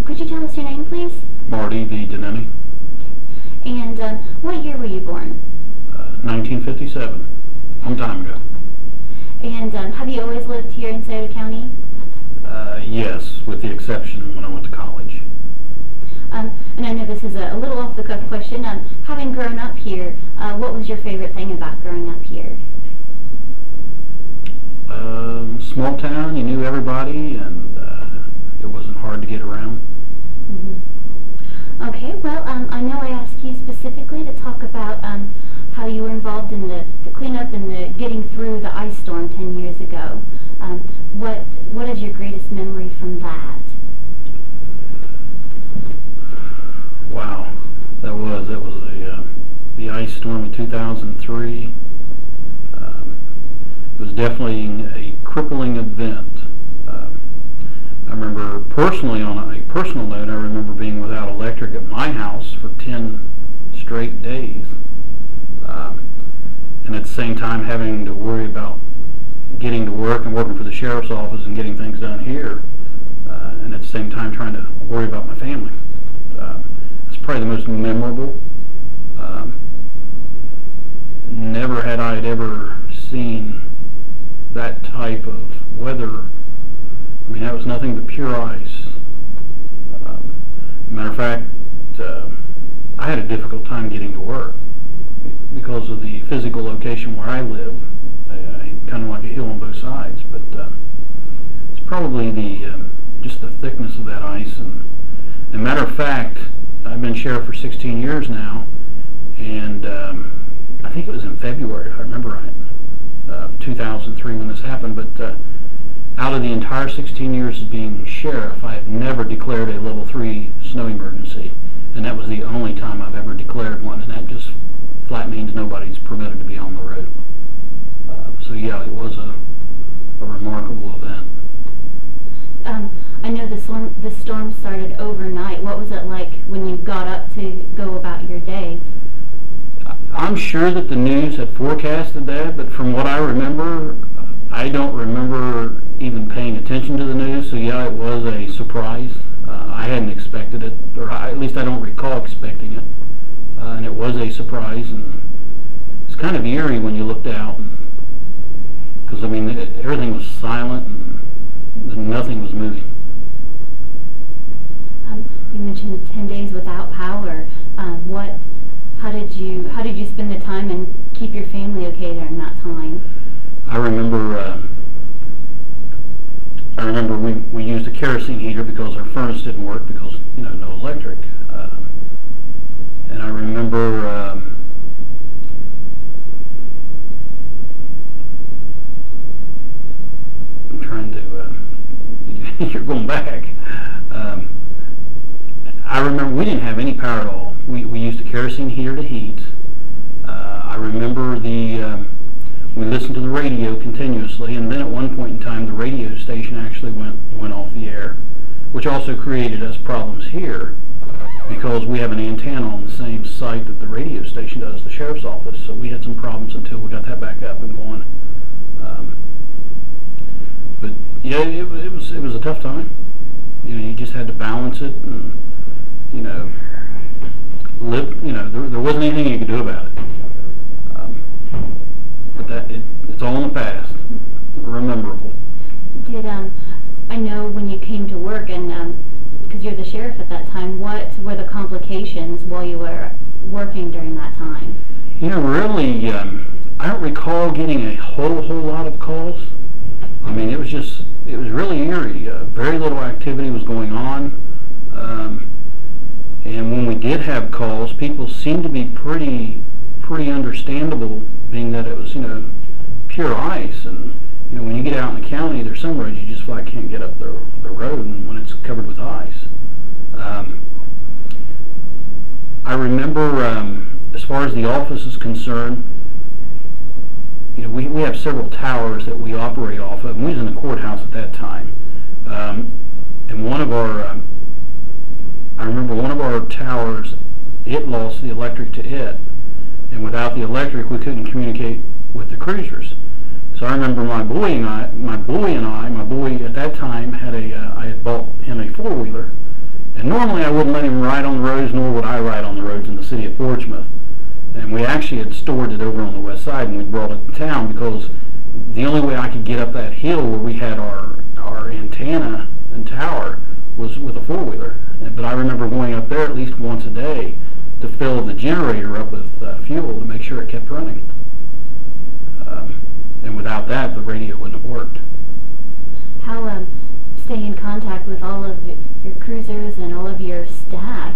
Could you tell us your name, please? Marty Donini. And what year were you born? 1957, a long time ago. And have you always lived here in Scioto County? Yes, with the exception when I went to college. And I know this is a little off-the-cuff question. Having grown up here, what was your favorite thing about growing up here? Small town, you knew everybody, and it wasn't hard to get around. Mm-hmm. Okay, well, I know I asked you specifically to talk about how you were involved in the cleanup and the getting through the ice storm 10 years ago. What is your greatest memory from that? Wow, that was the ice storm of 2003. It was definitely a crippling event. I remember personally, on a personal note, I remember being without electric at my house for 10 straight days, and at the same time having to worry about getting to work and working for the sheriff's office and getting things done here, and at the same time trying to worry about my family. It's probably the most memorable. Never had I ever seen that type of weather. I mean, that was nothing but pure ice. Matter of fact, I had a difficult time getting to work because of the physical location where I live. Kind of like a hill on both sides, but it's probably just the thickness of that ice. And matter of fact, I've been sheriff for 16 years now, and I think it was in February, if I remember right, 2003 when this happened, but out of the entire 16 years of being sheriff, I have never declared a level 3 snow emergency, and that was the only time I've ever declared one, and that just flat means nobody's permitted to be on the road. So yeah, it was a remarkable event. I know the storm started overnight. What was it like when you got up to go about your day? I'm sure that the news had forecasted that, but from what I remember, I don't remember even paying attention to the news, so yeah, it was a surprise. I hadn't expected it, or at least I don't recall expecting it, and it was a surprise, and it's kind of eerie when you looked out, because I mean, everything was silent, and nothing was moving. You mentioned 10 days without power. How did you spend the time and keep your family okay during that time? I remember we used a kerosene heater because our furnace didn't work because no electric. And I remember I'm trying to you're going back. I remember we didn't have any power at all. We used a kerosene heater to heat. I remember we listened to the radio continuously, and then at one point in time the radio station actually went off the air, which also created us problems here because we have an antenna on the same site that the radio station does, the sheriff's office, so we had some problems until we got that back up and going. But yeah, it was a tough time. You just had to balance it, and live. There wasn't anything you could do about it. But it's all in the past. Rememberable. I know when you came to work, and because you're the sheriff at that time, what were the complications while you were working during that time? Really, I don't recall getting a whole lot of calls. I mean, it was really eerie. Very little activity was going on. And when we did have calls, people seemed to be pretty understandable, being that it was, pure ice. And, when you get out in the county, there's some roads you just flat can't get up the road, and when it's covered with ice. I remember, as far as the office is concerned, we have several towers that we operate off of, and we was in the courthouse at that time. And one of our, I remember one of our towers, it lost the electric to it, and without the electric we couldn't communicate with the cruisers. So I remember my boy at that time had I had bought him a four-wheeler, and normally I wouldn't let him ride on the roads, nor would I ride on the roads in the city of Portsmouth. And we actually had stored it over on the west side, and we brought it to town because the only way I could get up that hill where we had our antenna and tower was with a four-wheeler. But I remember going up there at least once a day to fill the generator up with fuel to make sure it kept running. And without that, the radio wouldn't have worked. How staying in contact with all of your cruisers and all of your staff,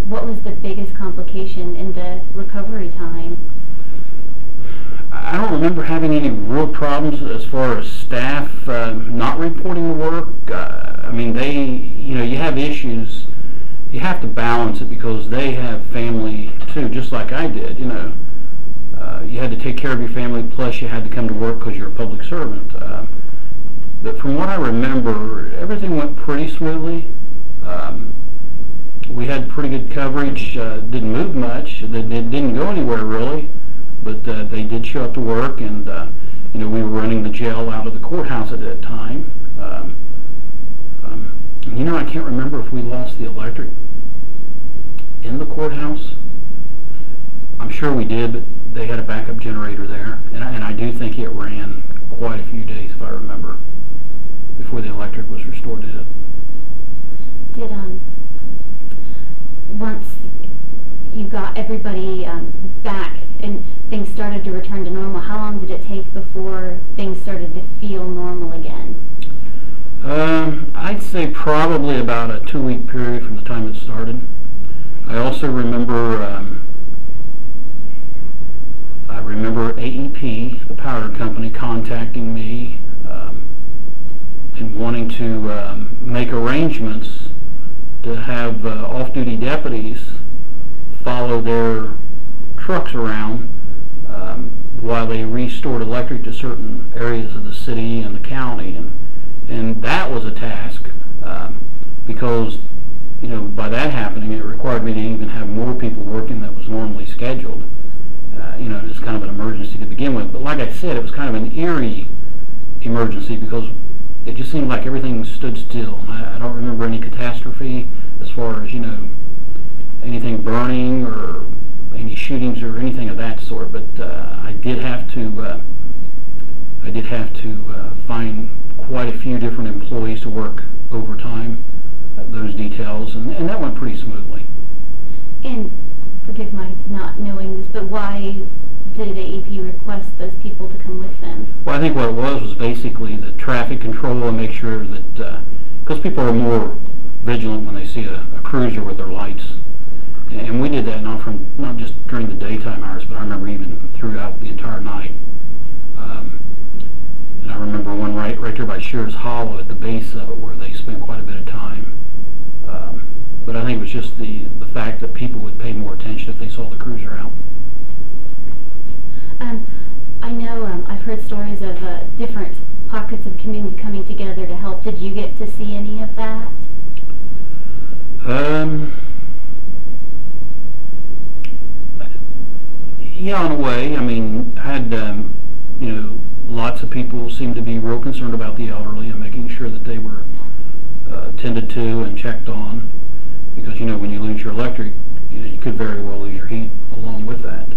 what was the biggest complication in the recovery time? I don't remember having any real problems as far as staff not reporting the work. I mean, you have issues. You have to balance it because they have family too, just like I did. You had to take care of your family, plus you had to come to work because you're a public servant. But from what I remember, everything went pretty smoothly. We had pretty good coverage. Didn't move much. It didn't go anywhere really, but they did show up to work, and we were running the jail out of the courthouse at that time. I can't remember if we lost the electric in the courthouse. I'm sure we did, but they had a backup generator there, and I do think it ran quite a few days, if I remember, before the electric was restored to it. Did once you got everybody back and things started to return to normal, how long did it take before things started to feel normal again? I'd say probably about a 2-week period from the time it started. I also remember AEP, the power company, contacting me and wanting to make arrangements to have off-duty deputies follow their trucks around while they restored electric to certain areas of the city and the county, and that was a task because by that happening it required me to even have more people working that was normally scheduled. It's kind of an emergency to begin with, but like I said, it was kind of an eerie emergency because it just seemed like everything stood still. I don't remember any catastrophe as far as anything burning or any shootings or anything of that sort. But I did have to find quite a few different employees to work overtime, those details, and that went pretty smoothly. And forgive my not knowing this, but why did AEP request those people to come with them? Well, I think what it was basically the traffic control and make sure that, because people are more vigilant when they see a cruiser with their lights. And we did that not just during the daytime hours, but I remember even throughout the entire night. And I remember one right there by Shears Hollow at the base of it where they spent quite a bit of time. But I think it was just the fact that people would pay more attention if they saw the cruiser out. I know I've heard stories of different pockets of community coming together to help. Did you get to see any of that? Yeah, in a way. I mean, I had lots of people seemed to be real concerned about the elderly and making sure that they were tended to and checked on, because when you lose your electric, you could very well lose your heat along with that.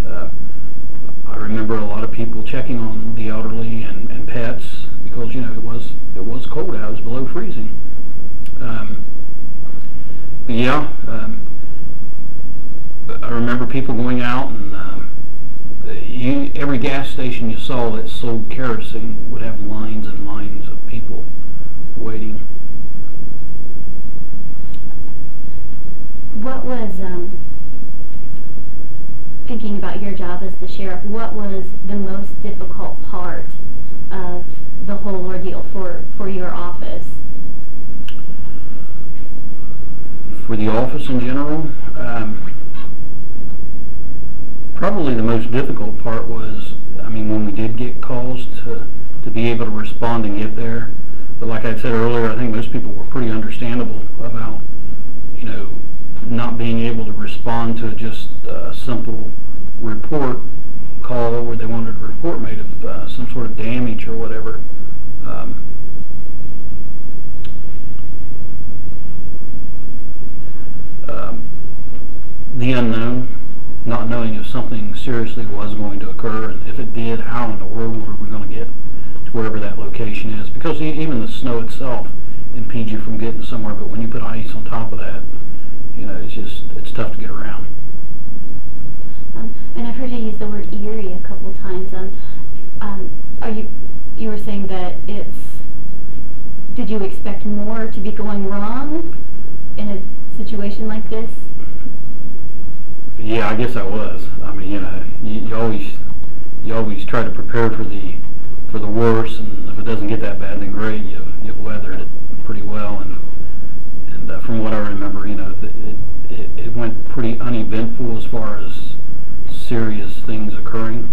I remember a lot of people checking on the elderly and pets because it was cold out, it was below freezing. But yeah, I remember people going out and every gas station you saw that sold kerosene would have lines and lines of people waiting. What was, thinking about your job as the sheriff, what was the most difficult part of the whole ordeal for your office? For the office in general, probably the most difficult part was, when we did get calls to be able to respond and get there. But like I said earlier, I think most people were pretty understandable about, not being able to respond to just a simple report call where they wanted a report made of some sort of damage or whatever. The unknown, not knowing if something seriously was going to occur, and if it did, how in the world were we going to get to wherever that location is? Because even the snow itself impedes you from getting somewhere, but when you put ice on top of that, it's tough to get around. And I've heard you use the word eerie a couple times. You were saying that did you expect more to be going wrong in a situation like this? Yeah, I guess I was. I mean, you always try to prepare for the worst, and if it doesn't get that bad, then great. You've weathered it pretty well, and from what I remember, it went pretty uneventful as far as serious things occurring.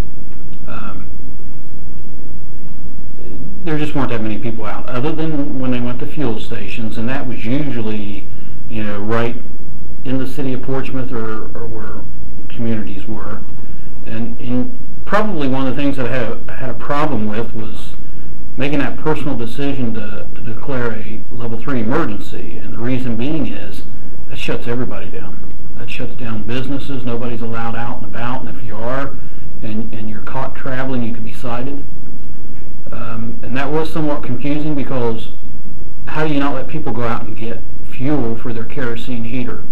There just weren't that many people out, other than when they went to fuel stations, and that was usually, right in the city of Portsmouth or where communities were. And probably one of the things that I had a problem with was making that personal decision to declare a level 3 emergency. And the reason being is that shuts everybody down. That shuts down businesses. Nobody's allowed out and about. And if you are and you're caught traveling, you could be cited. And that was somewhat confusing, because how do you not let people go out and get fuel for their kerosene heater?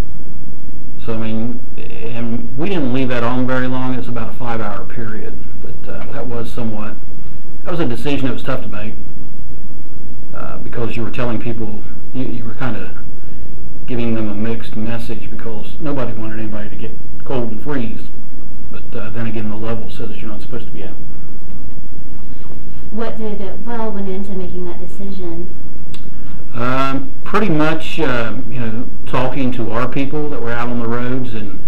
So, I mean, and we didn't leave that on very long. It's about a 5-hour period. But that was a decision that was tough to make, because you were telling people, you were kind of giving them a mixed message, because nobody wanted anybody to get cold and freeze. But then again, the level says you're not supposed to be out. What went into making that decision? Pretty much, talking to our people that were out on the roads, and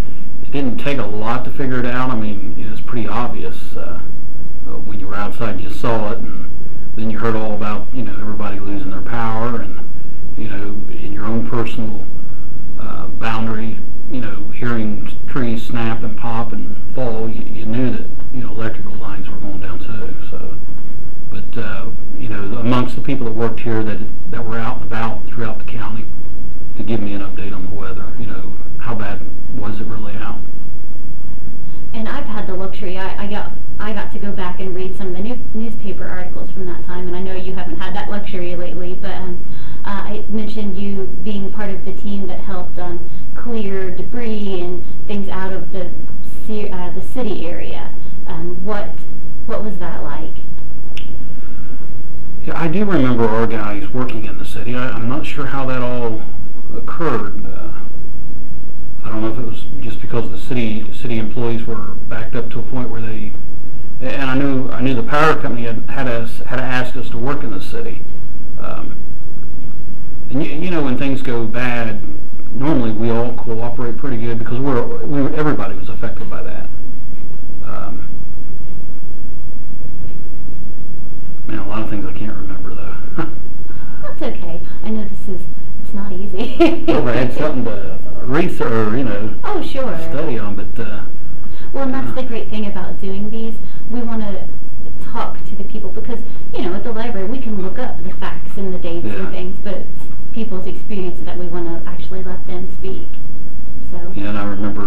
it didn't take a lot to figure it out. I mean, it's pretty obvious. When you were outside, you saw it, and then you heard all about, everybody losing their power, and, in your own personal boundary, hearing trees snap and pop and fall, you knew that, electrical lines were going down too. So, but, amongst the people that worked here that were out and about throughout the county, to give me an update on the weather, how bad was it really out? And I've had the luxury, I got to go back and read some of the newspaper articles from that time, and I know you haven't had that luxury lately, but I mentioned you being part of the team that helped clear debris and things out of the city area. What was that like? Yeah, I do remember our guys working in the city. I'm not sure how that all occurred. I don't know if it was just because the city employees were backed up to a point where they, and I knew the power company had asked us to work in the city. And when things go bad, normally we all cooperate pretty good, because everybody was affected by that. Man, a lot of things I can't remember though. That's okay. I know it's not easy. Well, I had something to research, oh, sure, study on, but well, and that's the great thing about doing these. We want to talk to the people, because at the library we can look up the facts and the dates and things, but it's people's experiences that we want to actually let them speak. So yeah, and I remember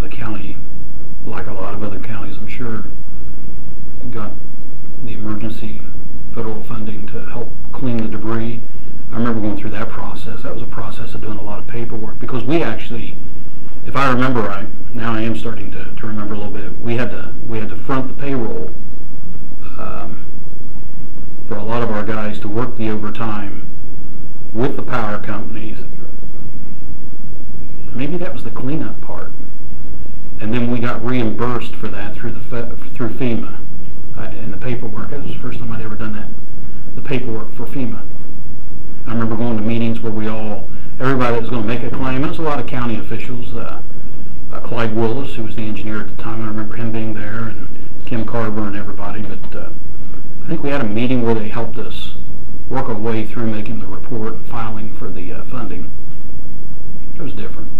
the county, like a lot of other counties, I'm sure, got the emergency federal funding to help clean the debris. I remember going through that process. That was a process of doing a lot of paperwork, because we actually, if I remember right, now I am starting to remember a little bit, we had to front the payroll for a lot of our guys to work the overtime with the power companies. Maybe that was the cleanup part, and then we got reimbursed for that through FEMA. In the paperwork, that was the first time I'd ever done that, the paperwork for FEMA. I remember going to meetings where everybody that was going to make a claim, there was a lot of county officials, Clyde Willis, who was the engineer at the time, I remember him being there, and Kim Carver and everybody, but I think we had a meeting where they helped us work our way through making the report and filing for the funding. It was different.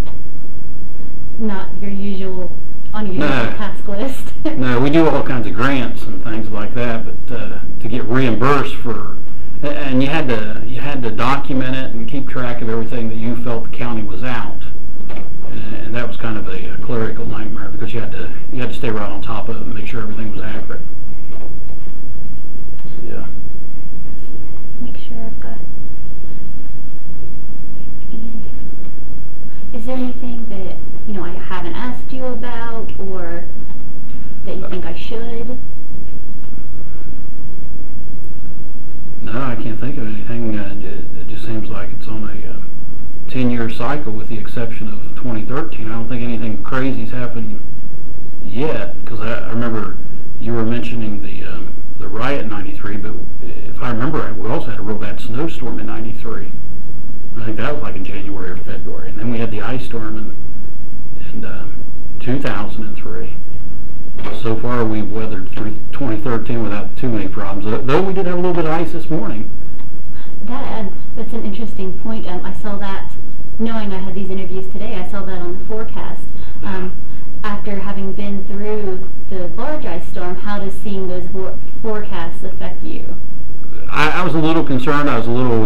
Not your usual on your task list. No, we do all kinds of grants and things like that, but to get reimbursed for, and you had to document it and keep track of everything that you felt the county was out, and that was kind of a clerical nightmare because you had to stay right on top of it and make sure everything was accurate. Yeah. Make sure I've got. Is there anything that I haven't asked you about, or that you think I should? No, I can't think of anything. It just seems like it's on a 10-year cycle, with the exception of 2013. I don't think anything crazy's happened yet, because I remember you were mentioning the riot in '93, but if I remember right, we also had a real bad snowstorm in '93. I think that was like in January or February, and then we had the ice storm in 2003. So far, we've weathered through 2013 without too many problems, though we did have a little bit of ice this morning. That's an interesting point. I saw that, knowing I had these interviews today, I saw that on the forecast. After having been through the large ice storm, how does seeing those forecasts affect you? I was a little concerned. I was a little,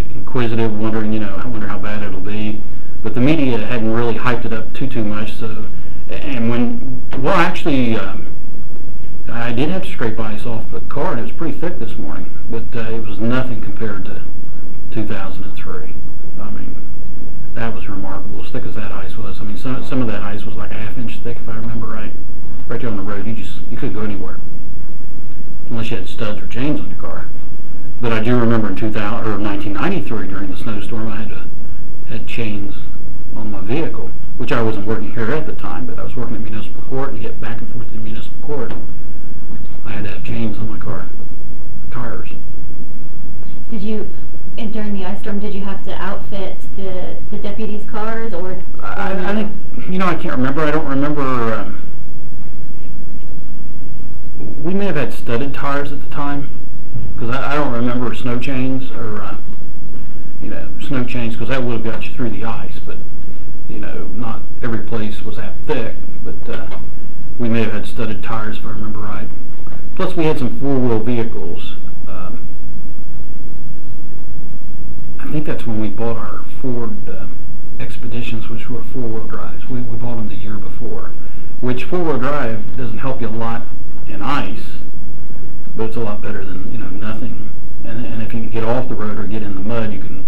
inquisitive, wondering, I wonder how bad it'll be. But the media hadn't really hyped it up too much. So, and actually, I did have to scrape ice off the car, and it was pretty thick this morning. But it was nothing compared to 2003. I mean, that was remarkable, as thick as that ice was. I mean, some of that ice was like a half-inch thick, if I remember right. Right there on the road, you couldn't go anywhere unless you had studs or chains on your car. But I do remember in 1993, during the snowstorm, I had chains on my vehicle, which I wasn't working here at the time, but I was working at municipal court, and to get back and forth to municipal court, I had to have chains on my car, tires. Did you, during the ice storm, did you have to outfit the deputies' cars, or? I think, I can't remember. I don't remember. We may have had studded tires at the time, because I don't remember snow chains, or snow chains, because that would have got you through the ice. But not every place was that thick. But we may have had studded tires, if I remember right. Plus, we had some four-wheel vehicles. I think that's when we bought our Ford Expeditions, which were four-wheel drives. We bought them the year before, which four-wheel drive doesn't help you a lot in ice, but it's a lot better than nothing. And if you can get off the road or get in the mud, you can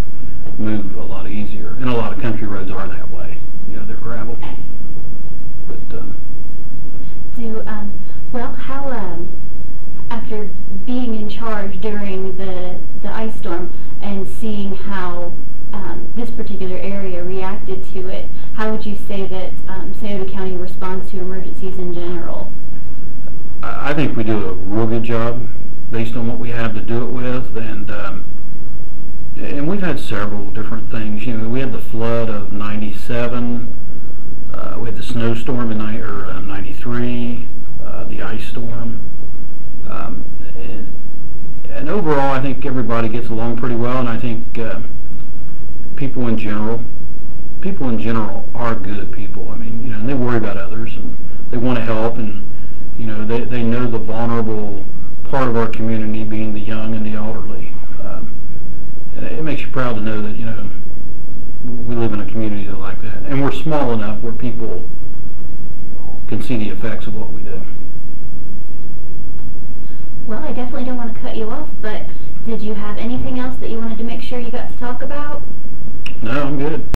move a lot easier. And a lot of country roads are that way. They're gravel. But how after being in charge during the ice storm and seeing how this particular area reacted to it, how would you say that Scioto County responds to emergencies in general? I think we do a real good job based on what we have to do it with, and we've had several different things. We had the flood of '97, we had the snowstorm in '93, the ice storm, and overall, I think everybody gets along pretty well, and I think people in general are good people. I mean, and they worry about others, and they want to help, and they know the vulnerable part of our community, being the young and the elderly. And it makes you proud to know that we live in a community like that, and we're small enough where people can see the effects of what we do. Well, I definitely don't want to cut you off, but did you have anything else that you wanted to make sure you got to talk about? No, I'm good.